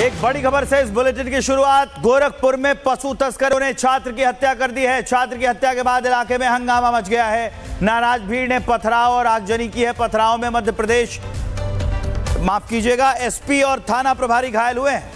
एक बड़ी खबर से इस बुलेटिन की शुरुआत। गोरखपुर में पशु तस्करों ने छात्र की हत्या कर दी है। छात्र की हत्या के बाद इलाके में हंगामा मच गया है। नाराज भीड़ ने पथराव और आगजनी की है। पथराव में मध्य प्रदेश एसपी और थाना प्रभारी घायल हुए हैं।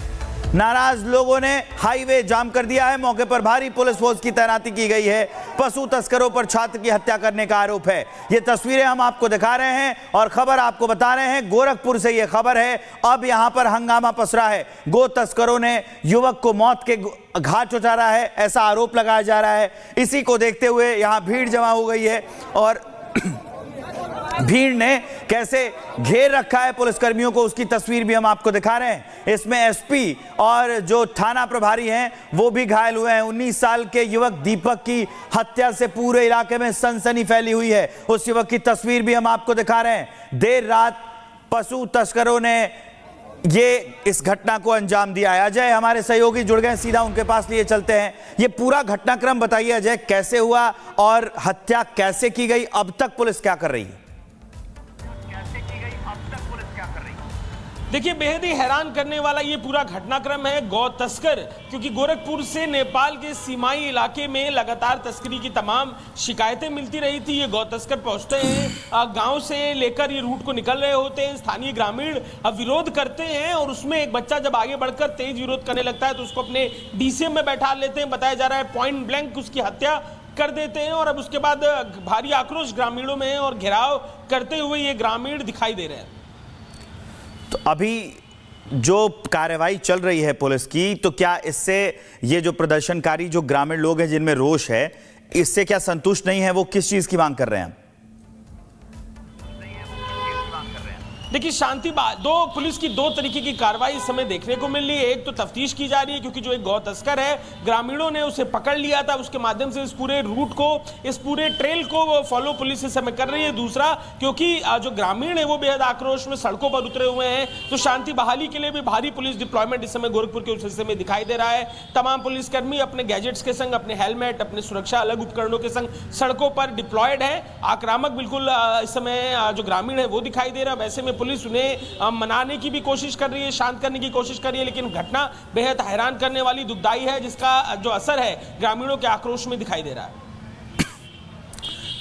नाराज लोगों ने हाईवे जाम कर दिया है। मौके पर भारी पुलिस फोर्स की तैनाती की गई है। पशु तस्करों पर छात्र की हत्या करने का आरोप है। ये तस्वीरें हम आपको दिखा रहे हैं और खबर आपको बता रहे हैं। गोरखपुर से ये खबर है। अब यहां पर हंगामा पसरा है। गो तस्करों ने युवक को मौत के घाट उतारा है, ऐसा आरोप लगाया जा रहा है। इसी को देखते हुए यहां भीड़ जमा हो गई है और भीड़ ने कैसे घेर रखा है पुलिसकर्मियों को, उसकी तस्वीर भी हम आपको दिखा रहे हैं। इसमें एसपी और जो थाना प्रभारी हैं वो भी घायल हुए हैं। 19 साल के युवक दीपक की हत्या से पूरे इलाके में सनसनी फैली हुई है। उस युवक की तस्वीर भी हम आपको दिखा रहे हैं। देर रात पशु तस्करों ने इस घटना को अंजाम दिया है। अजय हमारे सहयोगी जुड़ गए, सीधा उनके पास लिए चलते हैं। ये पूरा घटनाक्रम बताइए अजय, कैसे हुआ और हत्या कैसे की गई? अब तक पुलिस क्या कर रही है? देखिए, बेहद ही हैरान करने वाला ये पूरा घटनाक्रम है। गौ तस्कर, क्योंकि गोरखपुर से नेपाल के सीमाई इलाके में लगातार तस्करी की तमाम शिकायतें मिलती रही थी। ये गौ तस्कर पहुंचते हैं, गांव से लेकर ये रूट को निकल रहे होते हैं। स्थानीय ग्रामीण विरोध करते हैं और उसमें एक बच्चा जब आगे बढ़कर तेज विरोध करने लगता है तो उसको अपने डीसीएम में बैठा लेते हैं। बताया जा रहा है पॉइंट ब्लैंक उसकी हत्या कर देते हैं और अब उसके बाद भारी आक्रोश ग्रामीणों में है और घेराव करते हुए ये ग्रामीण दिखाई दे रहे हैं। तो अभी जो कार्रवाई चल रही है पुलिस की, तो क्या इससे ये जो प्रदर्शनकारी जो ग्रामीण लोग हैं जिनमें रोष है, इससे क्या संतुष्ट नहीं है? वो किस चीज की मांग कर रहे हैं? देखिए, पुलिस की दो तरीके की कार्रवाई इस समय देखने को मिल रही है। एक तो तफ्तीश की जा रही है क्योंकि जो एक गौ तस्कर है, ग्रामीणों ने उसे पकड़ लिया था, उसके माध्यम से इस पूरे रूट को, इस पूरे ट्रेल को फॉलो पुलिस इस समय कर रही है। दूसरा, क्योंकि जो ग्रामीण है वो बेहद आक्रोश में सड़कों पर उतरे हुए हैं, तो शांति बहाली के लिए भी भारी पुलिस डिप्लॉयमेंट इस समय गोरखपुर के उस हिस्से में दिखाई दे रहा है। तमाम पुलिसकर्मी अपने गैजेट्स के संग, अपने हेलमेट, अपने सुरक्षा अलग उपकरणों के संग सड़कों पर डिप्लॉयड है। आक्रामक बिल्कुल इस समय जो ग्रामीण है वो दिखाई दे रहा है। वैसे में पुलिस उन्हें मनाने की भी कोशिश कर रही है, शांत करने की कोशिश कर रही है, लेकिन घटना बेहद हैरान करने वाली, दुखदाई है, जिसका जो असर है ग्रामीणों के आक्रोश में दिखाई दे रहा है।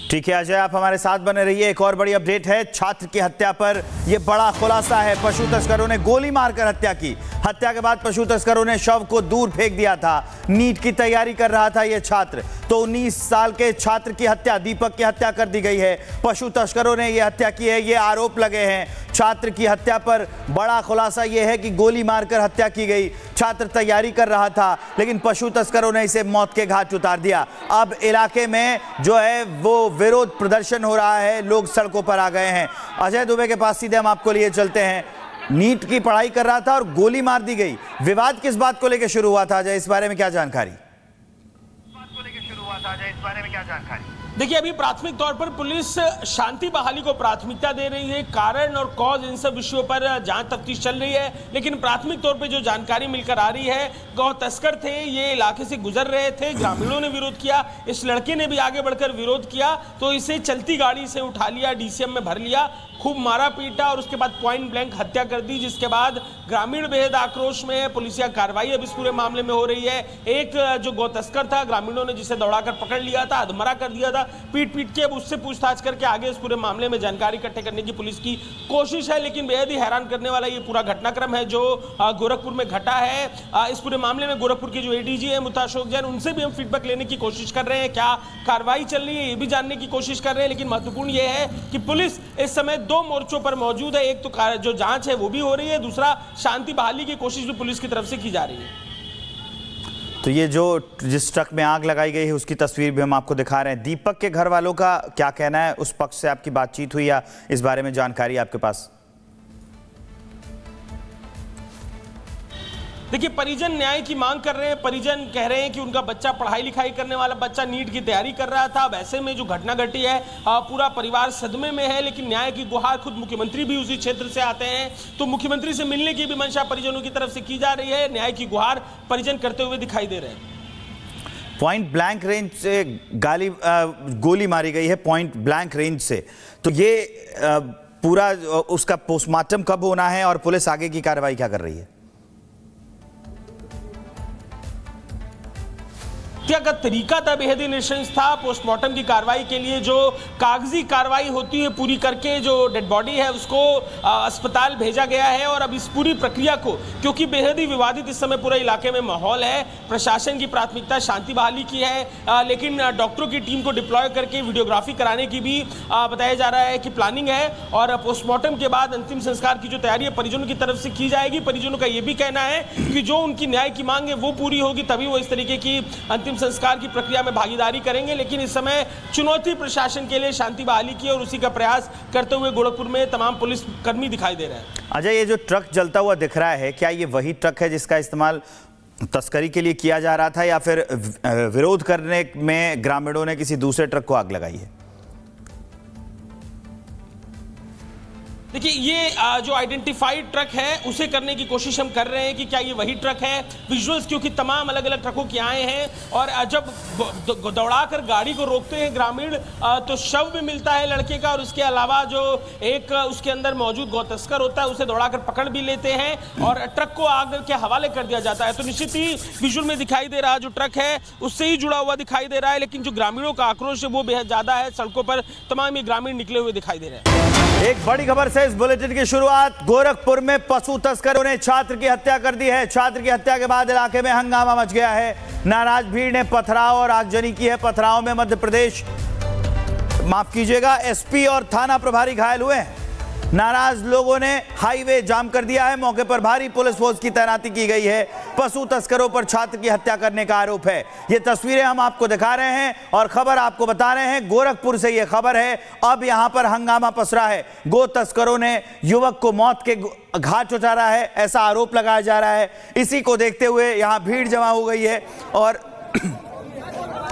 ठीक है अजय, आप हमारे साथ बने रहिए। एक और बड़ी अपडेट है, छात्र की हत्या पर यह बड़ा खुलासा है। पशु तस्करों ने गोली मारकर हत्या की। हत्या के बाद पशु तस्करों ने शव को दूर फेंक दिया था। नीट की तैयारी कर रहा था यह छात्र, तो 19 साल के छात्र की हत्या, दीपक की हत्या कर दी गई है। पशु तस्करों ने यह हत्या की है, ये आरोप लगे हैं। छात्र की हत्या पर बड़ा खुलासा यह है कि गोली मारकर हत्या की गई। छात्र तैयारी कर रहा था लेकिन पशु तस्करों ने इसे मौत के घाट उतार दिया। अब इलाके में जो है वो विरोध प्रदर्शन हो रहा है, लोग सड़कों पर आ गए हैं। अजय दुबे के पास सीधे हम आपको लिए चलते हैं। नीट की पढ़ाई कर रहा था और गोली मार दी गई। विवाद किस बात को लेकर शुरू हुआ था अजय, इस बारे में क्या जानकारी? देखिए, अभी प्राथमिक तौर पर पुलिस शांति बहाली को प्राथमिकता दे रही है। कारण और कॉज, इन सब विषयों पर जांच तफ्तीश चल रही है, लेकिन प्राथमिक तौर पर जो जानकारी मिलकर आ रही है, गौ तस्कर थे, ये इलाके से गुजर रहे थे, ग्रामीणों ने विरोध किया, इस लड़के ने भी आगे बढ़कर विरोध किया, तो इसे चलती गाड़ी से उठा लिया, डीसीएम में भर लिया, खूब मारा पीटा और उसके बाद पॉइंट ब्लैंक हत्या कर दी, जिसके बाद ग्रामीण बेहद आक्रोश में है। पुलिसिया कार्रवाई अब इस पूरे मामले में हो रही है। एक जो गौ तस्कर था, ग्रामीणों ने जिसे दौड़ाकर पकड़ लिया था, अधमरा कर दिया था, पीट के अब उससे पूछताछ करके आगे इस पूरे मामले में जानकारी इकट्ठे करने की पुलिस की कोशिश है। लेकिन बेहद ही हैरान करने वाला ये पूरा घटनाक्रम है जो गोरखपुर में घटा है। इस पूरे मामले में गोरखपुर के जो एडीजी है मुता अशोक जैन, उनसे भी हम फीडबैक लेने की कोशिश कर रहे हैं। क्या कार्रवाई चल रही है ये भी जानने की कोशिश कर रहे हैं। लेकिन महत्वपूर्ण ये है कि पुलिस इस समय दो मोर्चों पर मौजूद है। एक तो जो जांच है वो भी हो रही है, दूसरा शांति बहाली की कोशिश भी पुलिस की तरफ से की जा रही है। तो ये जिस ट्रक में आग लगाई गई है उसकी तस्वीर भी हम आपको दिखा रहे हैं। दीपक के घर वालों का क्या कहना है? उस पक्ष से आपकी बातचीत हुई या इस बारे में जानकारी आपके पास? देखिए, परिजन न्याय की मांग कर रहे हैं। परिजन कह रहे हैं कि उनका बच्चा, पढ़ाई लिखाई करने वाला बच्चा, नीट की तैयारी कर रहा था। वैसे में जो घटना घटी है, पूरा परिवार सदमे में है, लेकिन न्याय की गुहार, खुद मुख्यमंत्री भी उसी क्षेत्र से आते हैं, तो मुख्यमंत्री से मिलने की भी मंशा परिजनों की तरफ से की जा रही है। न्याय की गुहार परिजन करते हुए दिखाई दे रहे हैं। पॉइंट ब्लैंक रेंज से गोली मारी गई है, पॉइंट ब्लैंक रेंज से, तो ये पूरा उसका पोस्टमार्टम कब होना है और पुलिस आगे की कार्रवाई क्या कर रही है? हत्या का तरीका था बेहद ही नृशंस था। पोस्टमार्टम की कार्रवाई के लिए जो कागजी कार्रवाई होती है पूरी करके जो डेड बॉडी है उसको अस्पताल भेजा गया है। और अब इस पूरी प्रक्रिया को, क्योंकि बेहद ही विवादित इस समय पूरे इलाके में माहौल है, प्रशासन की प्राथमिकता शांति बहाली की है, लेकिन डॉक्टरों की टीम को डिप्लॉय करके वीडियोग्राफी कराने की भी बताया जा रहा है कि प्लानिंग है। और पोस्टमार्टम के बाद अंतिम संस्कार की जो तैयारी है परिजनों की तरफ से की जाएगी। परिजनों का यह भी कहना है कि जो उनकी न्याय की मांग है वो पूरी होगी तभी वो इस तरीके की अंतिम संस्कार की प्रक्रिया में भागीदारी करेंगे। लेकिन इस समय चुनौती प्रशासन के लिए शांति बहाली की और उसी का प्रयास करते हुए गोरखपुर में तमाम पुलिस कर्मी दिखाई दे रहे हैं। अजय, ये जो ट्रक जलता हुआ दिख रहा है, क्या ये वही ट्रक है जिसका इस्तेमाल तस्करी के लिए किया जा रहा था या फिर विरोध करने में ग्रामीणों ने किसी दूसरे ट्रक को आग लगाई है? देखिए, ये जो आइडेंटिफाइड ट्रक है उसे करने की कोशिश हम कर रहे हैं कि क्या ये वही ट्रक है। विजुअल्स क्योंकि तमाम अलग अलग ट्रकों के आए हैं और जब दौड़ाकर गाड़ी को रोकते हैं ग्रामीण तो शव भी मिलता है लड़के का, और उसके अलावा जो एक उसके अंदर मौजूद गौ तस्कर होता है उसे दौड़ाकर पकड़ भी लेते हैं और ट्रक को आग के हवाले कर दिया जाता है। तो निश्चित ही विजुअल में दिखाई दे रहा जो ट्रक है उससे ही जुड़ा हुआ दिखाई दे रहा है। लेकिन जो ग्रामीणों का आक्रोश है वो बेहद ज्यादा है। सड़कों पर तमाम ये ग्रामीण निकले हुए दिखाई दे रहे हैं। एक बड़ी खबर से इस बुलेटिन की शुरुआत। गोरखपुर में पशु तस्करों ने छात्र की हत्या कर दी है। छात्र की हत्या के बाद इलाके में हंगामा मच गया है। नाराज भीड़ ने पथराव और आगजनी की है। पथराव में मध्य प्रदेश, माफ कीजिएगा, एसपी और थाना प्रभारी घायल हुए हैं। नाराज लोगों ने हाईवे जाम कर दिया है। मौके पर भारी पुलिस फोर्स की तैनाती की गई है। पशु तस्करों पर छात्र की हत्या करने का आरोप है। ये तस्वीरें हम आपको दिखा रहे हैं और खबर आपको बता रहे हैं। गोरखपुर से ये खबर है। अब यहां पर हंगामा पसरा है। गो तस्करों ने युवक को मौत के घाट उतारा है, ऐसा आरोप लगाया जा रहा है। इसी को देखते हुए यहां भीड़ जमा हो गई है और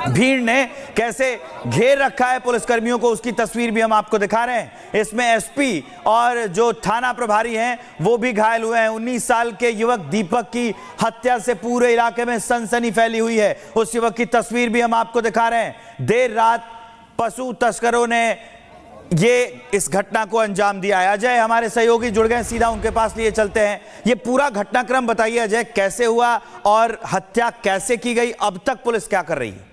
भीड़ ने कैसे घेर रखा है पुलिसकर्मियों को, उसकी तस्वीर भी हम आपको दिखा रहे हैं। इसमें एसपी और जो थाना प्रभारी हैं वो भी घायल हुए हैं। 19 साल के युवक दीपक की हत्या से पूरे इलाके में सनसनी फैली हुई है। उस युवक की तस्वीर भी हम आपको दिखा रहे हैं। देर रात पशु तस्करों ने इस घटना को अंजाम दिया है। अजय, हमारे सहयोगी जुड़ गए, सीधा उनके पास लिए चलते हैं। ये पूरा घटनाक्रम बताइए अजय, कैसे हुआ और हत्या कैसे की गई? अब तक पुलिस क्या कर रही है?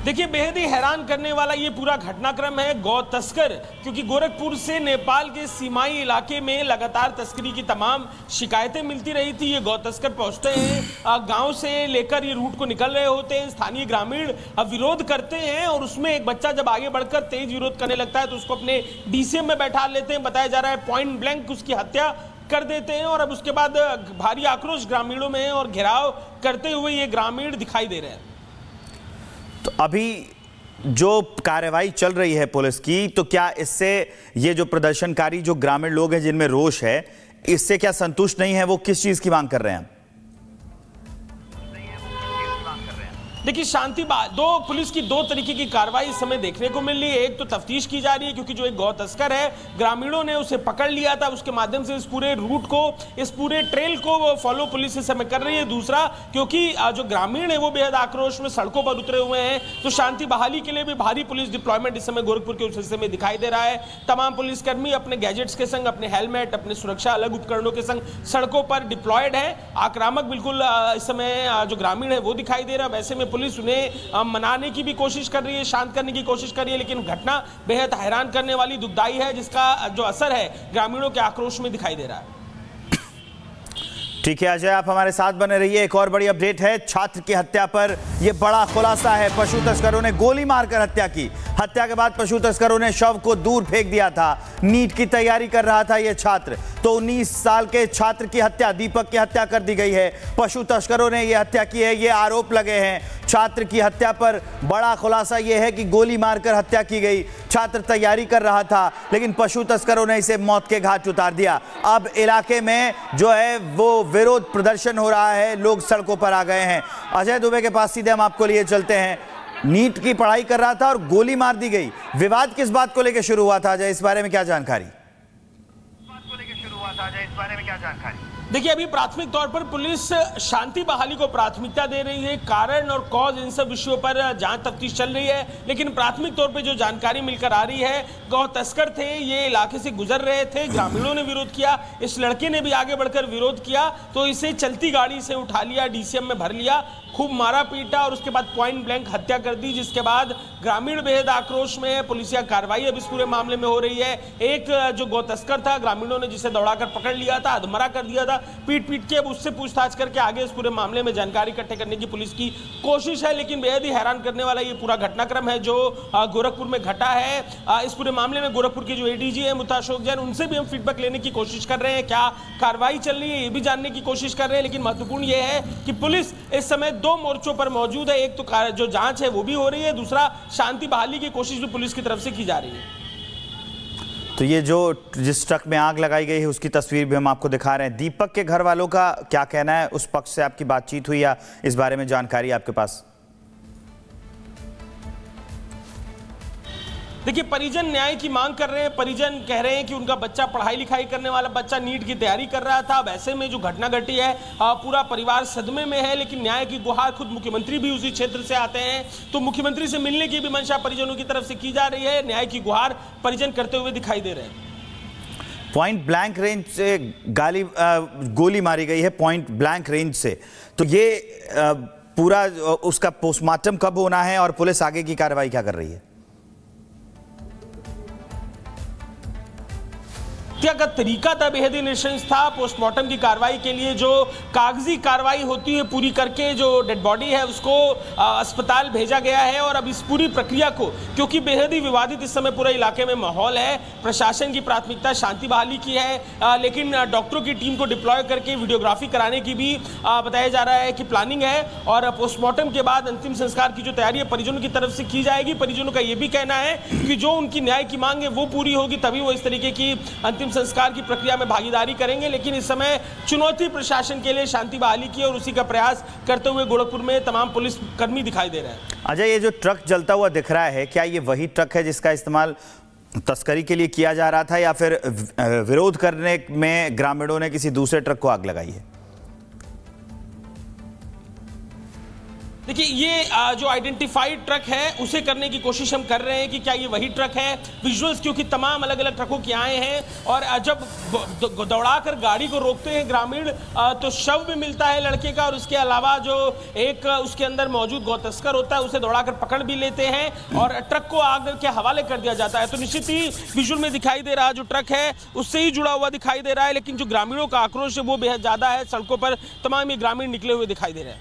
देखिए, बेहद ही हैरान करने वाला ये पूरा घटनाक्रम है। गौ तस्कर, क्योंकि गोरखपुर से नेपाल के सीमाई इलाके में लगातार तस्करी की तमाम शिकायतें मिलती रही थी। ये गौ तस्कर पहुंचते हैं, गांव से लेकर ये रूट को निकल रहे होते हैं। स्थानीय ग्रामीण विरोध करते हैं और उसमें एक बच्चा जब आगे बढ़कर तेज विरोध करने लगता है तो उसको अपने डीसीएम में बैठा लेते हैं। बताया जा रहा है पॉइंट ब्लैंक उसकी हत्या कर देते हैं और अब उसके बाद भारी आक्रोश ग्रामीणों में है और घेराव करते हुए ये ग्रामीण दिखाई दे रहे हैं। तो अभी जो कार्रवाई चल रही है पुलिस की, तो क्या इससे ये जो प्रदर्शनकारी जो ग्रामीण लोग हैं जिनमें रोष है, इससे क्या संतुष्ट नहीं है? वो किस चीज की मांग कर रहे हैं? देखिए, पुलिस की दो तरीके की कार्रवाई इस समय देखने को मिल रही है। एक तो तफ्तीश की जा रही है क्योंकि जो एक गौ तस्कर है, ग्रामीणों ने उसे पकड़ लिया था, उसके माध्यम से इस पूरे रूट को, इस पूरे ट्रेल को फॉलो पुलिस इस समय कर रही है। दूसरा, क्योंकि जो ग्रामीण है वो बेहद आक्रोश में सड़कों पर उतरे हुए हैं, तो शांति बहाली के लिए भी भारी पुलिस डिप्लॉयमेंट इस समय गोरखपुर के उस हिस्से में दिखाई दे रहा है। तमाम पुलिसकर्मी अपने गैजेट्स के संग, अपने हेलमेट, अपने सुरक्षा अलग उपकरणों के संग सड़कों पर डिप्लॉयड है। आक्रामक बिल्कुल इस समय जो ग्रामीण है वो दिखाई दे रहा है। वैसे में पुलिस उन्हें मनाने की भी कोशिश कर रही है, शांत करने की कोशिश कर रही है, लेकिन घटना बेहद हैरान करने वाली, दुखदाई है, जिसका जो असर है ग्रामीणों के आक्रोश में दिखाई दे रहा है। ठीक है अजय, आप हमारे साथ बने रहिए। एक और बड़ी अपडेट है, छात्र की हत्या पर यह बड़ा खुलासा है। पशु तस्करों ने गोली मारकर हत्या की। हत्या के बाद पशु तस्करों ने शव को दूर फेंक दिया था। नीट की तैयारी कर रहा था यह छात्र, तो 19 साल के छात्र की हत्या, दीपक की हत्या कर दी गई है। पशु तस्करों ने यह हत्या की है, ये आरोप लगे हैं। छात्र की हत्या पर बड़ा खुलासा यह है कि गोली मारकर हत्या की गई। छात्र तैयारी कर रहा था लेकिन पशु तस्करों ने इसे मौत के घाट उतार दिया। अब इलाके में जो है वो विरोध प्रदर्शन हो रहा है, लोग सड़कों पर आ गए हैं। अजय दुबे के पास सीधे हम आपको लिए चलते हैं। नीट की पढ़ाई कर रहा था और गोली मार दी गई। विवाद किस बात को लेकर शुरू हुआ था अजय, इस बारे में क्या जानकारी? इस बारे में क्या जानकारी? देखिए, अभी प्राथमिक तौर पर पुलिस शांति बहाली को प्राथमिकता दे रही है। कारण और कॉज इन सब विषयों पर जांच तफ्तीश चल रही है, लेकिन प्राथमिक तौर पर जो जानकारी मिलकर आ रही है, गौ तस्कर थे, ये इलाके से गुजर रहे थे, ग्रामीणों ने विरोध किया, इस लड़के ने भी आगे बढ़कर विरोध किया, तो इसे चलती गाड़ी से उठा लिया, डीसीएम में भर लिया, खूब मारा पीटा और उसके बाद पॉइंट ब्लैंक हत्या कर दी, जिसके बाद ग्रामीण बेहद आक्रोश में है। पुलिसिया कार्रवाई अब इस पूरे मामले में हो रही है। एक जो गौ तस्कर था, ग्रामीणों ने जिसे दौड़ाकर पकड़ लिया था, अधमरा कर दिया था, पीट के अब उससे पूछताछ करके आगे इस पूरे मामले में जानकारी इकट्ठे करने की पुलिस की कोशिश है। लेकिन बेहद ही हैरान करने वाला ये पूरा घटनाक्रम है जो गोरखपुर में घटा है। इस पूरे मामले में गोरखपुर के जो एडीजी है मुता अशोक जैन, उनसे भी हम फीडबैक लेने की कोशिश कर रहे हैं, क्या कार्रवाई चल रही है ये भी जानने की कोशिश कर रहे हैं। लेकिन महत्वपूर्ण ये है कि पुलिस इस समय दो मोर्चों पर मौजूद है। एक तो जो जांच है वो भी हो रही है, दूसरा शांति बहाली की कोशिश भी पुलिस की तरफ से की जा रही है। तो ये जो जिस ट्रक में आग लगाई गई है उसकी तस्वीर भी हम आपको दिखा रहे हैं। दीपक के घर वालों का क्या कहना है, उस पक्ष से आपकी बातचीत हुई या इस बारे में जानकारी आपके पास? देखिए, परिजन न्याय की मांग कर रहे हैं। परिजन कह रहे हैं कि उनका बच्चा पढ़ाई लिखाई करने वाला बच्चा नीट की तैयारी कर रहा था। वैसे में जो घटना घटी है, पूरा परिवार सदमे में है, लेकिन न्याय की गुहार खुद मुख्यमंत्री भी उसी क्षेत्र से आते हैं, तो मुख्यमंत्री से मिलने की भी मंशा परिजनों की तरफ से की जा रही है। न्याय की गुहार परिजन करते हुए दिखाई दे रहे हैं। पॉइंट ब्लैंक रेंज से गोली मारी गई है, पॉइंट ब्लैंक रेंज से, तो ये पूरा उसका पोस्टमार्टम कब होना है और पुलिस आगे की कार्रवाई क्या कर रही है? का तरीका था बेहद ही निशंस था। पोस्टमार्टम की कार्रवाई के लिए जो कागजी कार्रवाई होती है पूरी करके जो डेड बॉडी है उसको अस्पताल भेजा गया है। और अब इस पूरी प्रक्रिया को, क्योंकि बेहद ही विवादित इस समय पूरे इलाके में माहौल है, प्रशासन की प्राथमिकता शांति बहाली की है, लेकिन डॉक्टरों की टीम को डिप्लॉय करके वीडियोग्राफी कराने की भी बताया जा रहा है कि प्लानिंग है। और पोस्टमार्टम के बाद अंतिम संस्कार की जो तैयारी है परिजनों की तरफ से की जाएगी। परिजनों का यह भी कहना है कि जो उनकी न्याय की मांग है वो पूरी होगी, तभी वो इस तरीके की अंतिम संस्कार की प्रक्रिया में भागीदारी करेंगे। लेकिन इस समय चुनौती प्रशासन के लिए शांति बहाली की और उसी का प्रयास करते हुए गोरखपुर में तमाम पुलिस कर्मी दिखाई दे रहे हैं। अजय, ये जो ट्रक जलता हुआ दिख रहा है, क्या ये वही ट्रक है जिसका इस्तेमाल तस्करी के लिए किया जा रहा था या फिर विरोध करने में ग्रामीणों ने किसी दूसरे ट्रक को आग लगाई है? देखिए, ये जो आइडेंटिफाइड ट्रक है उसे करने की कोशिश हम कर रहे हैं कि क्या ये वही ट्रक है। विजुअल्स क्योंकि तमाम अलग अलग ट्रकों के आए हैं और जब दौड़ाकर गाड़ी को रोकते हैं ग्रामीण तो शव भी मिलता है लड़के का, और उसके अलावा जो एक उसके अंदर मौजूद गौ तस्कर होता है उसे दौड़ाकर पकड़ भी लेते हैं और ट्रक को आग के हवाले कर दिया जाता है। तो निश्चित ही विजुअल में दिखाई दे रहा जो ट्रक है उससे ही जुड़ा हुआ दिखाई दे रहा है। लेकिन जो ग्रामीणों का आक्रोश है वो बेहद ज्यादा है। सड़कों पर तमाम ये ग्रामीण निकले हुए दिखाई दे रहे हैं।